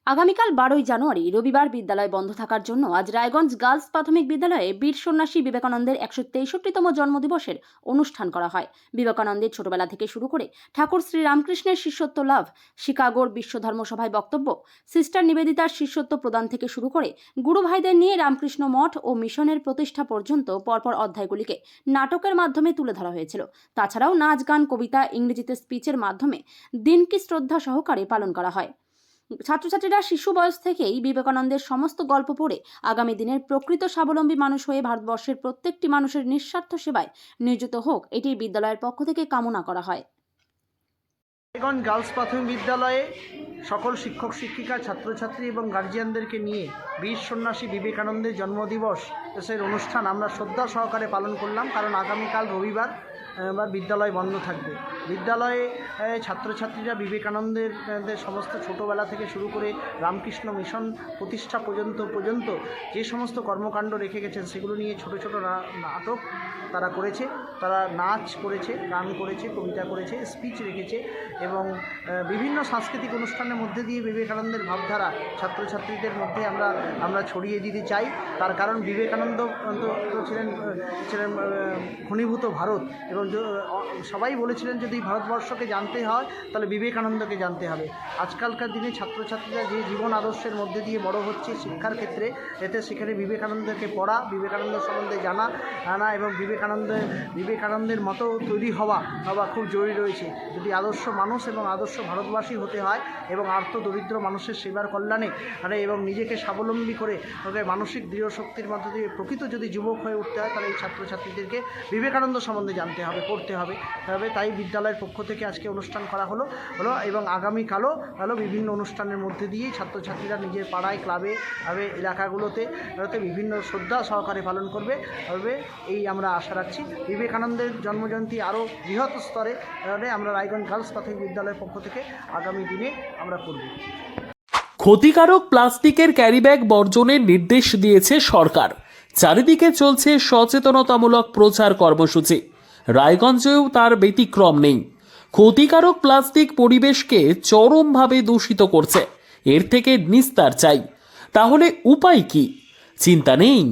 আগামীকাল 12ই জানুয়ারি রবিবার বিদ্যালয় বন্ধ থাকার জন্য আজ রায়গঞ্জ গার্লস প্রাথমিক বিদ্যালয়ে বীর সন্ন্যাসী বিবেকানন্দের 163তম জন্মদিবসের অনুষ্ঠান করা হয়। বিবেকানন্দের ছোটবেলা থেকে শুরু করে ঠাকুর শ্রী রামকৃষ্ণের শিষ্যত্ব লাভ, শিকাগোর বিশ্ব ধর্মসভায় বক্তব্য, সিস্টার নিবেদিতার শিষ্যত্ব প্রদান থেকে শুরু করে গুরু ভাইদের নিয়ে রামকৃষ্ণ মঠ ও মিশনের প্রতিষ্ঠা পর্যন্ত পরপর অধ্যায়গুলিকে নাটকের মাধ্যমে তুলে ধরা হয়েছিল। তাছাড়াও নাচ, গান, কবিতা, ইংরেজিতে স্পিচের মাধ্যমে দিনকে শ্রদ্ধা সহকারে পালন করা হয়। ছাত্রছাত্রীরা শিশু বয়স থেকেই বিবেকানন্দের সমস্ত গল্প পড়ে আগামী দিনের প্রকৃত স্বাবলম্বী মানুষ হয়ে ভারতবর্ষের প্রত্যেকটি মানুষের নিঃস্বার্থ সেবায় নিয়োজিত হোক, এটি বিদ্যালয়ের পক্ষ থেকে কামনা করা হয়। রায়গঞ্জ গার্লস প্রাথমিক বিদ্যালয়ে সকল শিক্ষক শিক্ষিকা, ছাত্রছাত্রী এবং গার্জিয়ানদেরকে নিয়ে বীর সন্ন্যাসী বিবেকানন্দের জন্মদিবস এর অনুষ্ঠান আমরা শ্রদ্ধা সহকারে পালন করলাম। কারণ আগামীকাল রবিবার বিদ্যালয় বন্ধ থাকবে। বিদ্যালয়ে ছাত্রছাত্রীরা বিবেকানন্দের সমস্ত ছোটোবেলা থেকে শুরু করে রামকৃষ্ণ মিশন প্রতিষ্ঠা পর্যন্ত যে সমস্ত কর্মকাণ্ড রেখে গেছেন সেগুলো নিয়ে ছোট ছোট নাটক তারা করেছে, তারা নাচ করেছে, গান করেছে, কবিতা করেছে, স্পিচ রেখেছে এবং বিভিন্ন সাংস্কৃতিক অনুষ্ঠানের মধ্যে দিয়ে বিবেকানন্দের ভাবধারা ছাত্রছাত্রীদের মধ্যে আমরা ছড়িয়ে দিতে চাই। তার কারণ বিবেকানন্দ ছিলেন ঘনীভূত ভারত এবং সবাই বলেছিলেন যদি ভারতবর্ষকে জানতে হয় তাহলে বিবেকানন্দকে জানতে হবে। আজকালকার দিনে ছাত্রছাত্রীরা যে জীবন আদর্শের মধ্যে দিয়ে বড় হচ্ছে শিক্ষার ক্ষেত্রে, এতে সেখানে বিবেকানন্দকে পড়া, বিবেকানন্দ সম্বন্ধে জানা এবং বিবেকানন্দের মতো তৈরি হওয়া খুব জরুরি রয়েছে। যদি আদর্শ মানুষ এবং আদর্শ ভারতবাসী হতে হয় এবং আর্ত দরিদ্র মানুষের সেবার কল্যাণে এবং নিজেকে স্বাবলম্বী করে মানসিক দৃঢ় শক্তির মধ্যে দিয়ে প্রকৃত যদি যুবক হয়ে উঠতে হয় তাহলে এই ছাত্রছাত্রীদেরকে বিবেকানন্দ সম্বন্ধে জানতে হবে, পড়তে হবে। তাই বিদ্যালয়ের পক্ষ থেকে আজকে অনুষ্ঠান করা হলো এবং আগামীকালও বিভিন্ন অনুষ্ঠানের মধ্যে দিয়েই ছাত্রছাত্রীরা নিজের পাড়ায়, ক্লাবে, এলাকাগুলোতে বিভিন্ন শ্রদ্ধা সহকারে পালন করবে এই আমরা আশা রাখছি। বিবেকানন্দের জন্মজয়ন্তী আরও বৃহৎ স্তরে আমরা রায়গঞ্জ গার্লস প্রাথমিক বিদ্যালয়ের পক্ষ থেকে আগামী দিনে আমরা করব। ক্ষতিকারক প্লাস্টিকের ক্যারিব্যাগ বর্জনের নির্দেশ দিয়েছে সরকার। চারিদিকে চলছে সচেতনতামূলক প্রচার কর্মসূচি। রায়গঞ্জেও তার ব্যতিক্রম নেই। ক্ষতিকারক প্লাস্টিক পরিবেশকে চরমভাবে দূষিত করছে। এর থেকে নিস্তার চাই। তাহলে উপায় কি? চিন্তা নেই,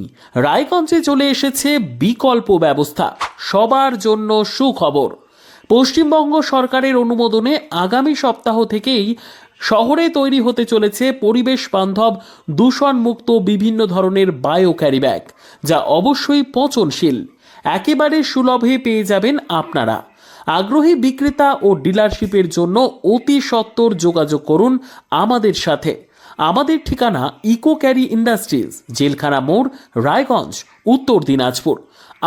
রায়গঞ্জে চলে এসেছে বিকল্প ব্যবস্থা। সবার জন্য সুখবর। পশ্চিমবঙ্গ সরকারের অনুমোদনে আগামী সপ্তাহ থেকেই শহরে তৈরি হতে চলেছে পরিবেশ বান্ধব, দূষণমুক্ত বিভিন্ন ধরনের বায়ো ক্যারিব্যাগ, যা অবশ্যই পচনশীল। একেবারে সুলভে পেয়ে যাবেন আপনারা। আগ্রহী বিক্রেতা ও ডিলারশিপের জন্য অতি সত্বর যোগাযোগ করুন আমাদের সাথে। আমাদের ঠিকানা ইকো ক্যারি ইন্ডাস্ট্রিজ, জেলখানা মোড়, রায়গঞ্জ, উত্তর দিনাজপুর।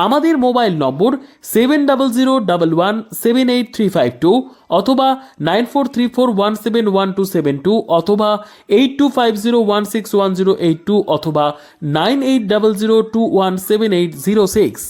আমাদের মোবাইল নম্বর 7001178352 অথবা 9434171272 অথবা 8250161082 অথবা 9800217806।